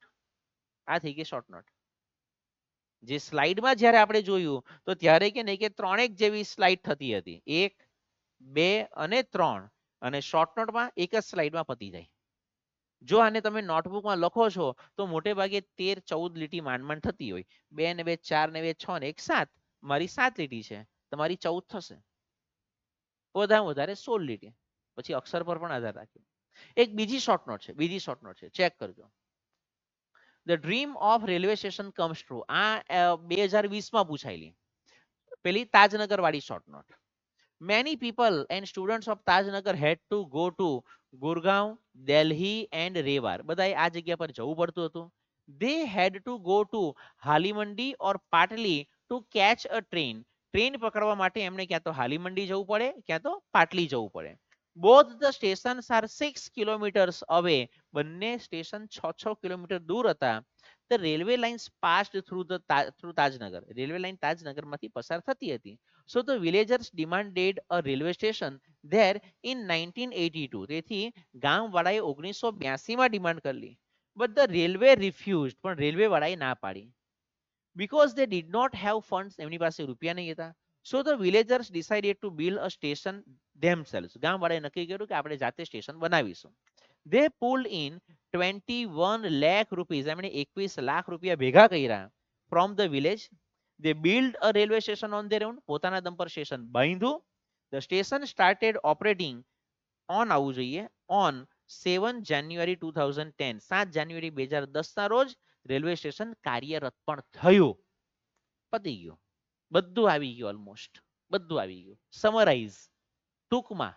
આ થઈ ગઈ શોર્ટ નોટ. જે સ્લાઇડમાં જ્યારે આપણે જોયું તો ત્યારે કે નહીં કે 3 જેવી સ્લાઇડ થતી હતી, 1, 2 અને 3, અને શોર્ટ નોટમાં એક જ સ્લાઇડમાં પતી જાય. જો આને તમે નોટબુકમાં લખો છો તો મોટે ભાગે 13-14 લીટી માંડ થતી હોય. 2 ને 2 4 ને 2 6 ને 1 7, મારી 7 લીટી છે, તમારી 14 થશે. વધારે વધારે 16 લીટી, પછી અક્ષર પર પણ આધાર રાખે. એક બીજી શોર્ટ નોટ છે, બીજી શોર્ટ નોટ છે, ચેક કરજો. The dream of railway station comes true. આ 2020માં પૂછાયેલી પેલી તાજનગર વાળી short note. Many people and students of Tajnagar had to go to Gurgaon, Delhi and Rewar. બધાએ આ જગ્યા પર જવું પડતું હતું. They had to go to Halimandi or Patli to catch a train. Train પકડવા માટે એમણે ક્યાં તો હાલીમંડી જવું પડે ક્યાં તો પાટલી જવું પડે. both the stations are 6 kilometers away. બંને સ્ટેશન 6 કિલોમીટર દૂર હતા. The railway lines passed through Tajnagar. રેલવે લાઈન તાજનગરમાંથી પસાર થતી હતી. So the villagers demanded a railway station there in 1982. તેથી ગામવાળાએ 1982 માં ડિમાન્ડ કરી. But the railway refused. પણ રેલવે વાળાએ ના પાડી. Because they did not have funds, એમની પાસે રૂપિયા નહીં હતા. So the villagers decided to build a station themselves. ગામવાળાએ નક્કી કર્યું કે આપણે જાતે સ્ટેશન બનાવીશું. They pulled in 21 lakh rupees. એમણે 21 લાખ રૂપિયા ભેગા કર્યા from the village. They built a railway station on their own. પોતાના દમ પર station બાંધ્યું. The station started operating on આવવું જોઈએ on 7 January 2010. 7 જાન્યુઆરી 2010 ના રોજ રેલવે સ્ટેશન કાર્યરત પણ થયું. પતી ગયું. બધું આવી ગયું ઓલમોસ્ટ. બધું આવી ગયું. સમરાઈઝ ટૂંકમાં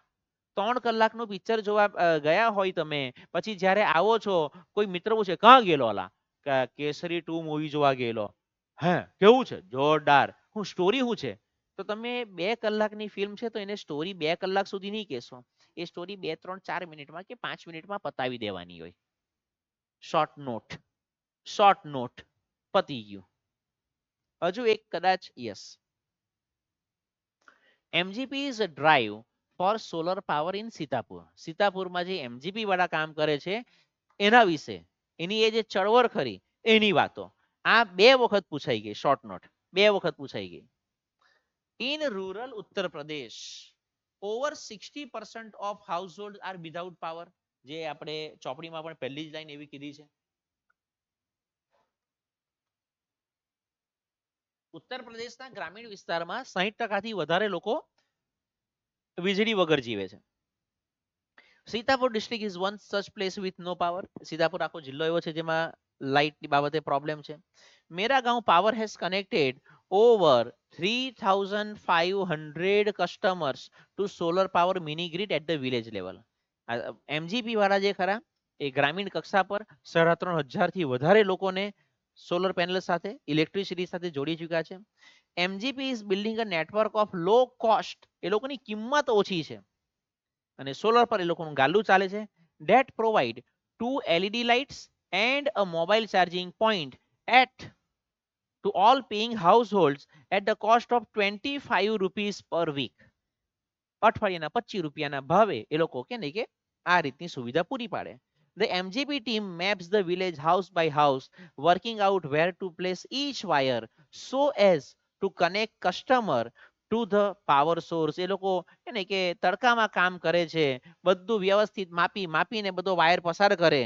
3 કલાકનું પિક્ચર જોવા ગયા હોય તમે, પછી જ્યારે આવો છો કોઈ મિત્ર પૂછે કાં ગયેલો અલા? કેસરી 2 મૂવી જોવા ગયેલો. હે કેવું છે? જોરદાર. હું સ્ટોરી શું છે? તો તમે 2 કલાકની ફિલ્મ છે તો એને સ્ટોરી 2 કલાક સુધી નહીં કહેશો. એ સ્ટોરી 2, 3, 4 મિનિટમાં કે 5 મિનિટમાં પતાવી દેવાની હોય. શોર્ટ નોટ પતી ગયું. હજુ એક કદાચ yes. MGP is a drive for solar power in Sitapur. સીતાપુરમાં જે એમજીપી વાળા કામ કરે છે એના વિશે, એની એ જે ચળવળ ખરી એની વાતો આ 2 વખત પૂછાઈ ગઈ. શોર્ટ નોટ 2 વખત પૂછાઈ ગઈ. In rural Uttar Pradesh over 60% of household are without power. જે આપણે ચોપડીમાં પણ પહેલી જ લાઈન એવી કીધી છે. ઉત્તર પ્રદેશના ગ્રામીણ વિસ્તારમાં 60% વધારે લોકો વીજળી વગર જીવે છે. Sitapur district is one such place with no power. Sitapur આખો જિલ્લો એવો છે જેમાં લાઇટની બાબતે પ્રોબ્લેમ છે. Mera Gaon power has connected over 3,500 customers to solar power mini grid at the village level. MGP વાળા જે ખરા એ ગ્રામીણ કક્ષા પર 3,500 થી વધારે લોકોને સોલર પેનલ સાથે ઇલેક્ટ્રિસિટી સાથે જોડી ચૂક્યા છે. MGP is building a network of low cost. એ લોકોની કિંમત ઓછી છે અને સોલર પર એ લોકોનું ગાલું ચાલે છે. Date provide 2 LED lights and a mobile charging point eight to all paying households at the cost of 25 rupees per week. અઠવાડિયાના 25 રૂપિયાના ભાવે એ લોકો કે ને કે આ રીતની સુવિધા પૂરી પાડે. The MGP team maps the village house by house, working out where to place each wire so as to connect customer to the power source. એ લોકો એને કે તડકામાં કામ કરે છે, બધું વ્યવસ્થિત માપીને બધો વાયર પસાર કરે.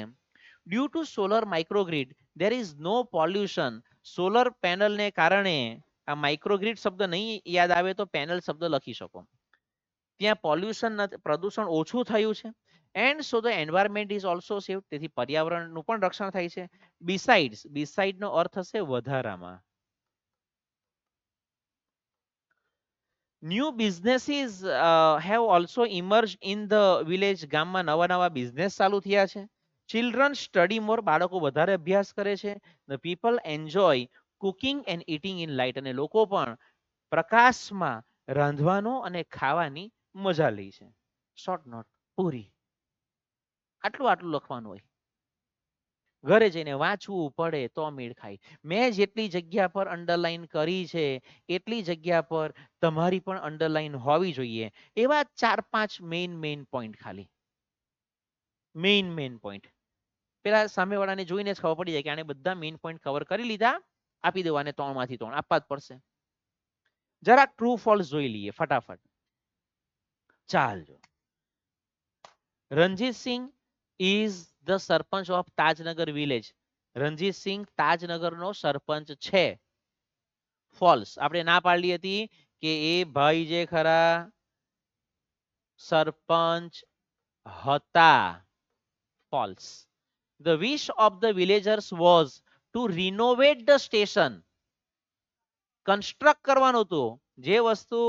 Due to solar microgrid, there is no pollution. Solar પેનલને કારણે આ માઇક્રોગ્રીડ શબ્દ નહીં યાદ આવે તો પેનલ શબ્દ લખી શકો. ત્યાં પોલ્યુશન પ્રદૂષણ ઓછું થયું છે. And so the environment is also save. તેથી પર્યાવરણનું પણ રક્ષણ થાય છે. બિસાઇડનો અર્થ થશે વધારામાં. New businesses have also emerge in the village. ગામમાં નવા બિઝનેસ ચાલુ થયા છે. ચિલ્ડ્રન સ્ટડી મોર. બાળકો વધારે અભ્યાસ કરે છે. The people enjoy cooking and eating in light. અને લોકો પણ પ્રકાશમાં રાંધવાનો અને ખાવાની મજા લે છે. શોર્ટ નોટ પૂરી. આટલું લખવાનું હોય. ઘરે જઈને વાંચવું પડે તો મેળ ખાય. મેં જેટલી જગ્યા પર અંડરલાઈન કરી છે એટલી જગ્યા પર તમારી પણ અંડરલાઈન હોવી જોઈએ. એવા 4-5 મેઇન પોઈન્ટ ખાલી. મેઇન પોઈન્ટ પેલા સામેવાળાને જોઈને જ ખબર પડી જાય કે આને બધા મેઇન પોઈન્ટ કવર કરી લીધા. આપી દેવાને 3 માંથી 3 આપવા જ પડશે. જરાક ટ્રુ ફોલ્સ જોઈ લઈએ ફટાફટ. ચાલજો. Ranjitsinh is the sarpanch of Tajnagar village. Ranjitsinh તાજનગરનો સરપંચ છે. ફોલ્સ. આપણે ના પાડલી હતી કે એ ભાઈ જે ખરા સરપંચ હતા. False. The wish of the villagers was to renovate the station. Construct કરવાનું હતું. જે વસ્તુ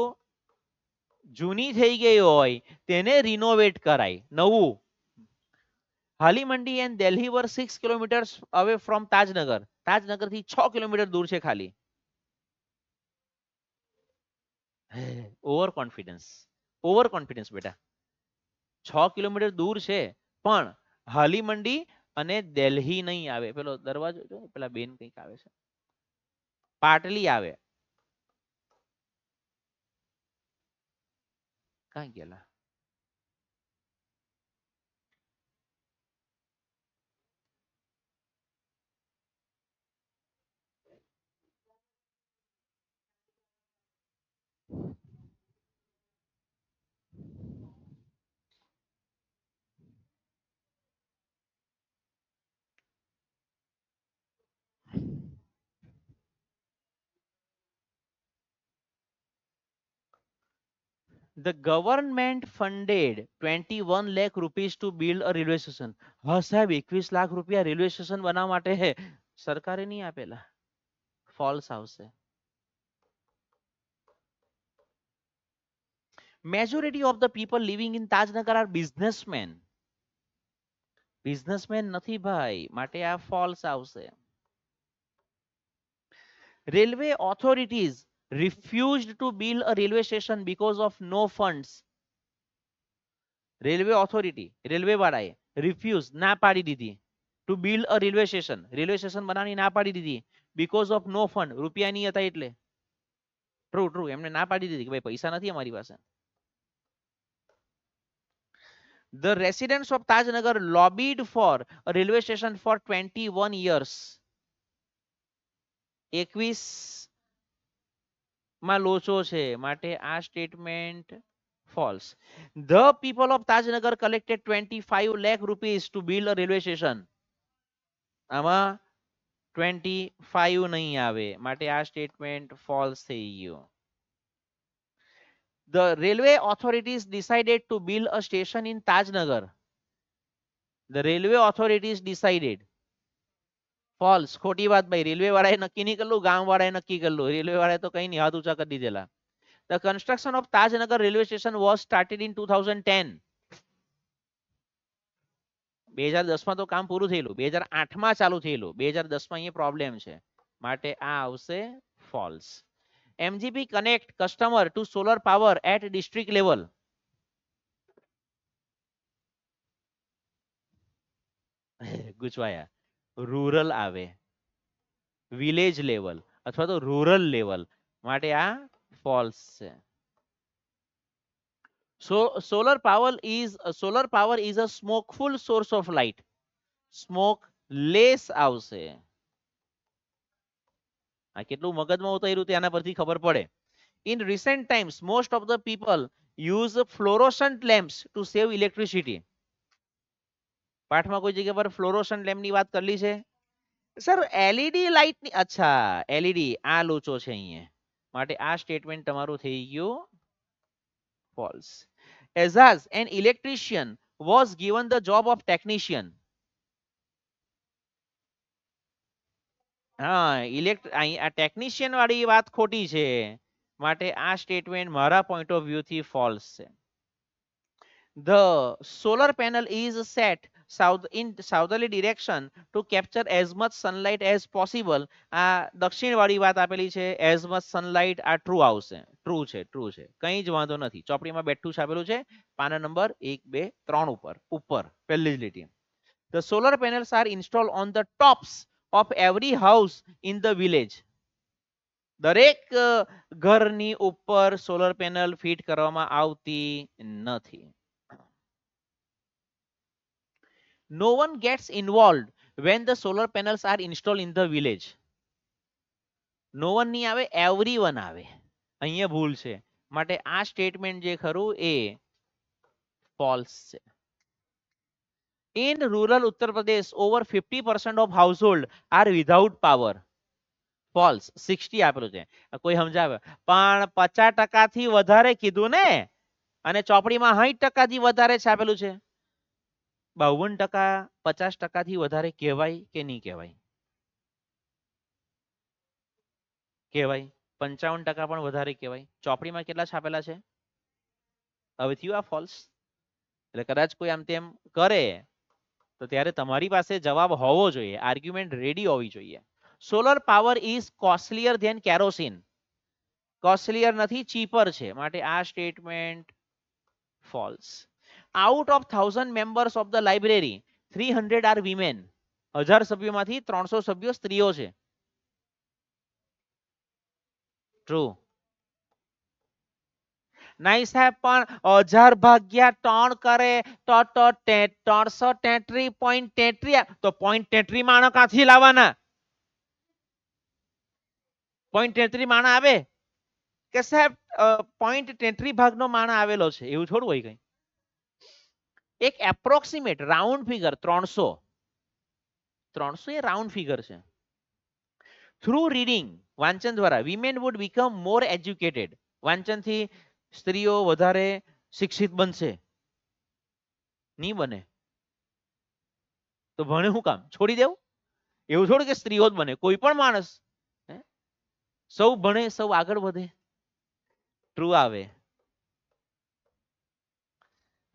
જૂની થઈ ગઈ હોય તેને રિનોવેટ કરાય. નવું. હાલી મંડી એન્ડ દિલ્હી વર 6 કિલોમીટર્સ અવે ફ્રોમ તાજનગર. તાજનગરથી 6 કિલોમીટર દૂર છે ખાલી. ઓવર કોન્ફિડન્સ બેટા. કિલોમીટર દૂર છે પણ હાલી મંડી અને દિલ્હી નહીં આવે. પેલો દરવાજો જો, પેલા બેન કંઈક આવે છે, પાટલી આવે. ક્યાં ગયેલા? The government funded 21 lakh rupees to build a railway station. હા સાહેબ, 21 લાખ રૂપિયા રેલવે સ્ટેશન બનાવવા માટે સરકારે નહીં આપેલા. ફોલ્સ આવશે. Majority of the people living in Tajnagar are businessmen. Businessman નથી ભાઈ, માટે આ ફોલ્સ આવશે. Railway authorities refused to build a railway station because of no funds. Railway authority, railway વાળાએ રિફ્યુઝ, ના પાડી દીધી, to build a railway station, railway station બનાવવાની ના પાડી દીધી, બીકોઝ ઓફ નો ફંડ, રૂપિયા નહીં હતા એટલે. ટ્રુ ટ્રુ, એમને ના પાડી દીધી કે ભાઈ પૈસા નથી અમારી પાસે. The residents of Tajnagar lobbied for a railway station for 21 years. 21 માં લોચો છે, માટે આ statement false. The people of Tajnagar collected 25 lakh rupees to build a railway station. આમાં 25 નહીં આવે, માટે આ સ્ટેટમેન્ટ false થઈ ગયું. The railway authorities decided to build a station in Tajnagar. The railway authorities decided. False, ખોટી વાત ભાઈ. રેલવે વાળાએ નક્કી નહીં કરલું, ગામ વાળાએ નક્કી કરલું. રેલવે વાળાએ તો કઈ નહીં, હાથ ઊંચા કરી દીધેલા. The construction of Tajnagar railway station was started in 2010. 2010 માં તો કામ પૂરું થયેલું, 2008 માં ચાલુ થયેલું, 2010 માં અહીંયા પ્રોબ્લેમ છે, માટે આ આવશે ફોલ્સ. MGP connect customer to solar power at district level. ગુજવાયા, રૂરલ આવે, વિલેજ લેવલ અથવા તો રૂરલ લેવલ, માટે આ ફોલ્સ છે. So solar power is a smokeful source of light. Smoke less આવશે. આ કેટલું મગજમાં ઉતાર્યું તે આના પરથી ખબર પડે. In recent times most of the people use fluorescent lamps to save electricity. પાઠમાં કોઈ જગ્યા પર ફ્લોરોસન્ટ લેમ્પની વાત કરેલી છે સર? એલઈડી લાઇટની, અચ્છા એલઈડી, આ લોચો છે અહીંયા, માટે આ સ્ટેટમેન્ટ તમારું થઈ ગયું false. As an electrician was given the job of technician. હા, આ ટેકનિશિયન વાળી વાત ખોટી છે, માટે આ સ્ટેટમેન્ટ મારા પોઈન્ટ ઓફ વ્યૂ થી ફોલ્સ છે. The solar panel is set in southerly direction to capture as much sunlight as possible. આ દક્ષિણ વાળી વાત આપેલી છે, as much sunlight, આ ટ્રુ આવશે. ટ્રુ છે, ટ્રુ છે, કંઈ જ વાંધો નથી. ચોપડીમાં બેઠું છાપેલું છે, પાના નંબર 1 2 3 ઉપર પહેલી જ લીટી. The solar panels are installed on the tops of every house in the village. દરેક ઘરની ઉપર સોલર પેનલ ફિટ કરવામાં આવતી નથી. No one gets involved when the solar panels are installed in the village. No one નહીં આવે, everyone આવે. અહીંયા ભૂલ છે, માટે આ સ્ટેટમેન્ટ જે ખરું એ ફોલ્સ છે. In rural Uttar Pradesh over 50% of household are without power. False, 60 આપેલું છે. કોઈ સમજાવે પણ 50% થી વધારે કીધું ને, અને ચોપડીમાં 60% થી વધારે છાપેલું છે. 52% 50% થી વધારે કહેવાય કે નહીં કહેવાય? કહેવાય. 55% પણ વધારે કહેવાય. ચોપડીમાં કેટલા છાપેલા છે? હવે થયું આ ફોલ્સ. એટલે કદાચ કોઈ આમ તેમ કરે તો ત્યારે તમારી પાસે જવાબ હોવો જોઈએ, આર્ગ્યુમેન્ટ રેડી હોવી જોઈએ. Solar power is costlier than kerosene. Costlier નથી, ચીપર છે, માટે આ statement false. Out of 1000 members of the library 300 are women. 1000 સભ્યોમાંથી 300 સભ્યો સ્ત્રીઓ છે. ટ્રુ. નહીં સાહેબ, પણ 1000 ભાગ્યા 3 કરે તો 333.33, તો 0.33 માણસ ક્યાંથી લાવવાના? 0.33 માણસ આવે કે સાહેબ 0.33 ભાગનો માણસ આવેલો છે, એવું થોડું હોય કઈ. એક એપ્રોક્સિમેટ રાઉન્ડ ફિગર 300. 300 એ રાઉન્ડ ફિગર છે. થ્રુ રીડિંગ, વાંચન દ્વારા women would become more educated. વાંચનથી સ્ત્રીઓ વધારે શિક્ષિત બનશે? નહીં બને. તો ભણે શું કામ? છોડી દેવું? એવું થોડું કે સ્ત્રીઓ જ બને, કોઈ પણ માણસ. સૌ ભણે, સૌ આગળ વધે. ટ્રુ આવે.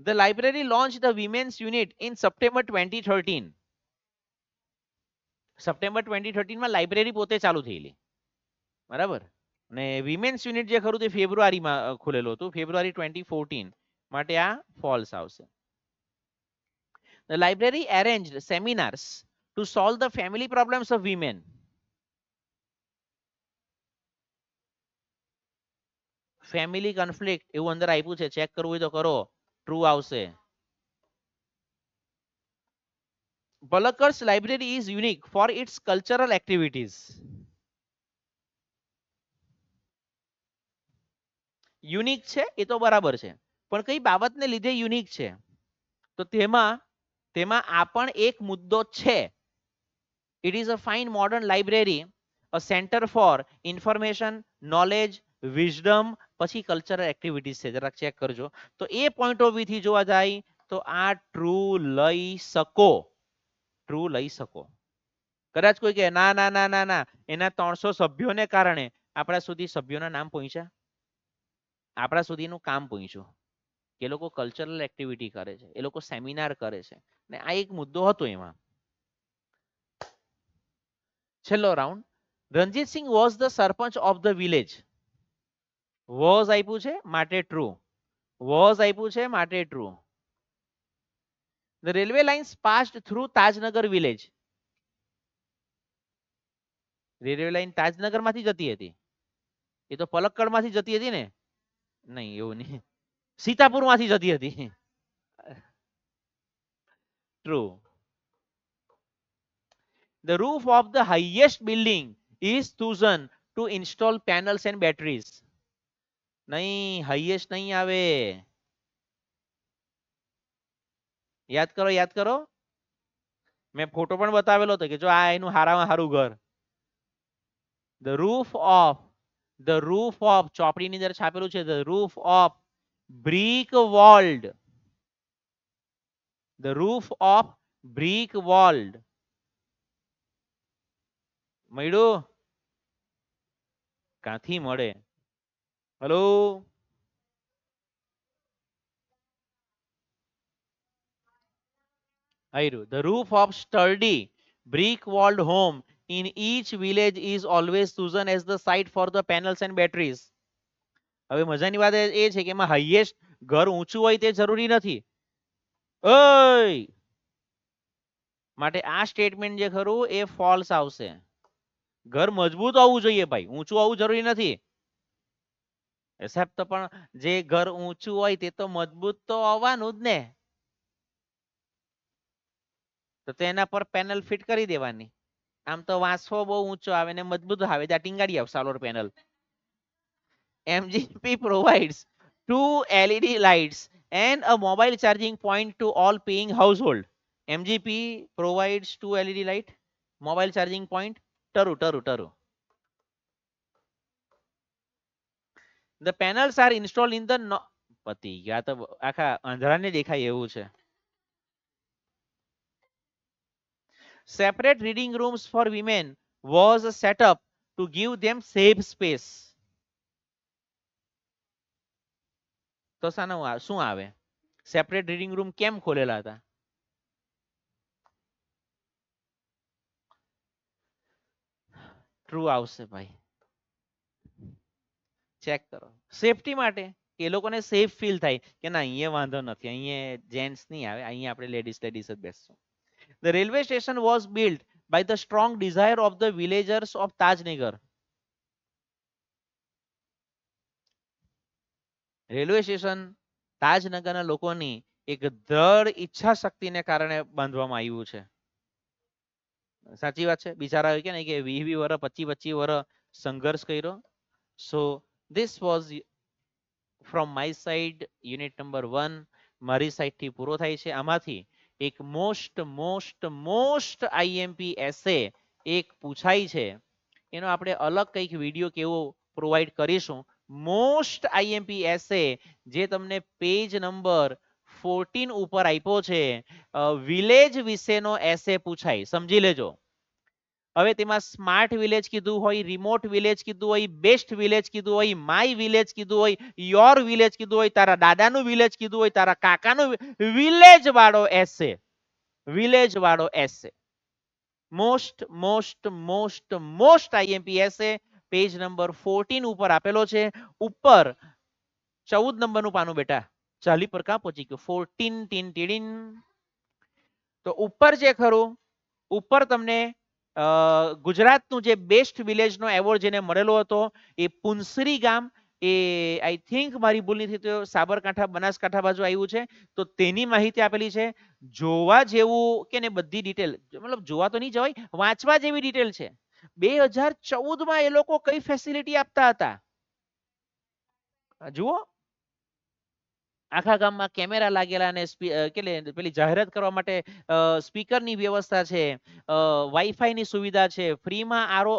The library launched the women's unit in September 2013. September 2013 માં લાઇબ્રેરી પોતે ચાલુ થયેલી, બરાબર. અને વિમેન્સ યુનિટ જે ખરું તે ફેબ્રુઆરીમાં ખુલેલું હતું, ફેબ્રુઆરી 2014, માટે આ ફોલ્સ આવશે. The library arranged seminars to solve the family problems of women. Family conflict એવું અંદર આપ્યું છે, ચેક કરવું હોય તો કરો. ટ્રુ આવશે. Palakkad's library is unique for its cultural activities. Unique છે એ તો બરાબર છે, પણ કઈ બાબતને લીધે યુનિક છે? તો તેમાં આ પણ એક મુદ્દો છે. It is a fine modern library, a centre for information, knowledge, wisdom, પછી કલ્ચરલ એક્ટિવિટીઝ છે. જરાક ચેક કરજો. તો એ પોઈન્ટ ઓફ વ્યૂ થી જોવા જાય તો આ ટ્રુ લઈ શકો. ટ્રુ લઈ શકો. કદાચ કોઈ કે ના ના ના ના ના, એના 300 સભ્યોને કારણે આપણા સુધી સભ્યોના નામ પહોંચ્યા, આપણા સુધીનું કામ પહોંચ્યું કે એ લોકો કલ્ચરલ એક્ટિવિટી કરે છે, એ લોકો સેમિનાર કરે છે, ને આ એક મુદ્દો હતો એમાં. છેલ્લો round. Ranjitsinh was the sarpanch of the village. Was આપ્યું છે માટે ટ્રુ. વોઝ આપ્યું છે માટે true. The railway lines passed through Tajnagar village. Railway line Tajnagar માંથી જતી હતી? એ તો પલક્કડ માંથી જતી હતી ને? નહીં, એવું નહીં. સીતાપુર માંથી જતી હતી. True. The roof of the highest building is chosen to install panels and batteries. નહીં, highest નહીં આવે. યાદ કરો, યાદ કરો. મેં ફોટો પણ બતાવેલો હતો કે જો આ એનું હારામાં હારું ઘર. The roof of ચોપડીની અંદર છાપેલું છે, the roof of brick walled. The roof of brick walled. મળ્યું? ક્યાંથી મળે? Hello, the roof of sturdy brick walled home in each village is always chosen as the site for the panels and batteries. હવે મજાની વાત એ છે કે એમાં highest ઘર ઊંચું હોય તે જરૂરી નથી. ઓય, માટે આ સ્ટેટમેન્ટ જે ખરું એ ફોલ્સ આવશે. ઘર મજબૂત હોવું જોઈએ ભાઈ, ઊંચું હોવું જરૂરી નથી. સાહેબ તો પણ જે ઘર ઊંચું હોય તે તો મજબૂત તો હોવાનું જ ને. તો તેના પર પેનલ ફિટ કરી દેવાની. આમ તો વાંચવો બહુ ઊંચો આવે ને મજબૂત આવે, ત્યાં ટીંગાડી આવ solar panel. MGP provides 2 LED lights and a mobile charging point to all paying household. MGP provides 2 LED light, mobile charging point. ટરુ. The panels are installed in the પતિ ગયા તો આખા અંધારાને દેખાય એવું છે. Separate reading rooms for women was set up to give them safe space. તો શું આવે? સેપરેટ રીડિંગ રૂમ કેમ ખોલેલા હતા? ટ્રુ આવશે ભાઈ. ચેક કરો. સેફટી માટે કે એ લોકોને સેફ ફીલ થાય કે ના અહીંયા વાંધો નથી, અહીંયા જેન્ટ્સ નહીં આવે, અહીંયા આપણે લેડીઝ જ બેસશું. The railway station was built by the strong desire of the villagers of Tajnagar. Railway station તાજનગરના લોકોની એક દ્રઢ ઈચ્છા શક્તિને કારણે બાંધવામાં આવ્યું છે. સાચી વાત છે. બિચારા કે ને કે 20 વર્ષ 25 વર્ષ સંઘર્ષ કર્યો. So this was from my side unit number 1 મારી સાઇડ થી પૂરો થાય છે. આમાંથી એક મોસ્ટ આઈએમપી એસે એક પૂછાય છે, એનો આપણે અલગ કંઈક વિડીયો કેવો પ્રોવાઈડ કરીશું. મોસ્ટ આઈએમપી એસે જે તમને પેજ નંબર 14 ઉપર આપ્યો છે, વિલેજ વિશેનો એસે પૂછાય, સમજી લેજો. હવે તેમાં સ્માર્ટ વિલેજ કીધું હોય, રિમોટ વિલેજ કીધું હોય, બેસ્ટ વિલેજ કીધું હોય, માય વિલેજ કીધું હોય, યોર વિલેજ કીધું હોય, તારા દાદાનું વિલેજ કીધું હોય, તારા કાકાનું વિલેજ વાળો એસે, વિલેજ વાળો એસે. મોસ્ટ આઈએમપી એસે પેજ નંબર 14 ઉપર આપેલો છે. ઉપર 14 નંબરનું પાનું બેટા, 40 પર ક્યાં પહોંચી ગયો? 14 ટીન ટીડીન. તો ઉપર જે ખરું, ઉપર તમને ગુજરાતનું જે બેસ્ટ વિલેજનો એવોર્ડ જેને મળેલો હતો એ પુનસરી ગામ, એ આઈ થિંક મારી ભૂલ નથી તો સાબરકાંઠા બનાસકાંઠા બાજુ આવ્યું છે. તો તેની માહિતી આપેલી છે. જોવા જેવું કે ને બધી ડિટેલ, મતલબ જોવા તો નહીં જવાય, વાંચવા જેવી ડિટેલ છે. 2014 એ લોકો કઈ ફેસિલિટી આપતા હતા જુઓ. આખા ગામમાં કેમેરા લાગેલા અને પેલી જાહેરાત કરવા માટે સ્પીકરની વ્યવસ્થા છે, વાઈફાઈની સુવિધા છે, ફ્રીમાં આરો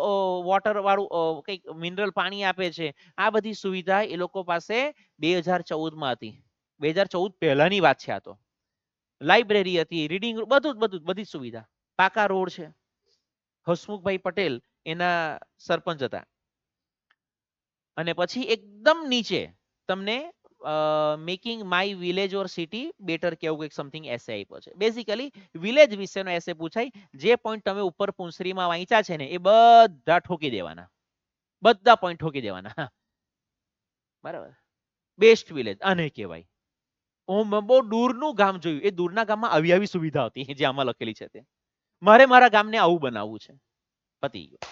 વોટર વાળું કંઈક મિનરલ પાણી આપે છે. આ બધી સુવિધા એ લોકો પાસે 2014 હતી. 2014 પહેલાની વાત છે આ તો. લાઇબ્રેરી હતી, રીડિંગ, બધી સુવિધા. પાકા રોડ છે. હસમુખભાઈ પટેલ એના સરપંચ હતા. અને પછી એકદમ નીચે તમને making my village or city better કેવું કંઈક સમથિંગ એસે આપ્યો છે. બેઝિકલી વિલેજ વિશેનો એસે પૂછાય. જે પોઈન્ટ તમે ઉપર પુંસરીમાં વાંચ્યા છે ને એ બધા ઠોકી દેવાના, બધા પોઈન્ટ ઠોકી દેવાના. બરાબર. બેસ્ટ વિલેજ આને કહેવાય. હું બહુ દૂરનું ગામ જોયું, એ દૂરના ગામમાં આવી સુવિધા હતી જે આમાં લખેલી છે તે. મારે મારા ગામને આવું બનાવવું છે. પતી ગયું.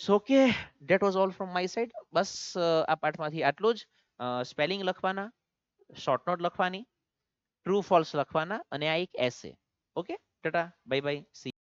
સો કે that was all from my side. બસ આ પાઠમાંથી આટલું જ. સ્પેલિંગ લખવાના, શોર્ટ નોટ લખવાની, ટ્રુ ફોલ્સ લખવાના, અને આ એક essay. Okay, ta-ta, bye bye, C.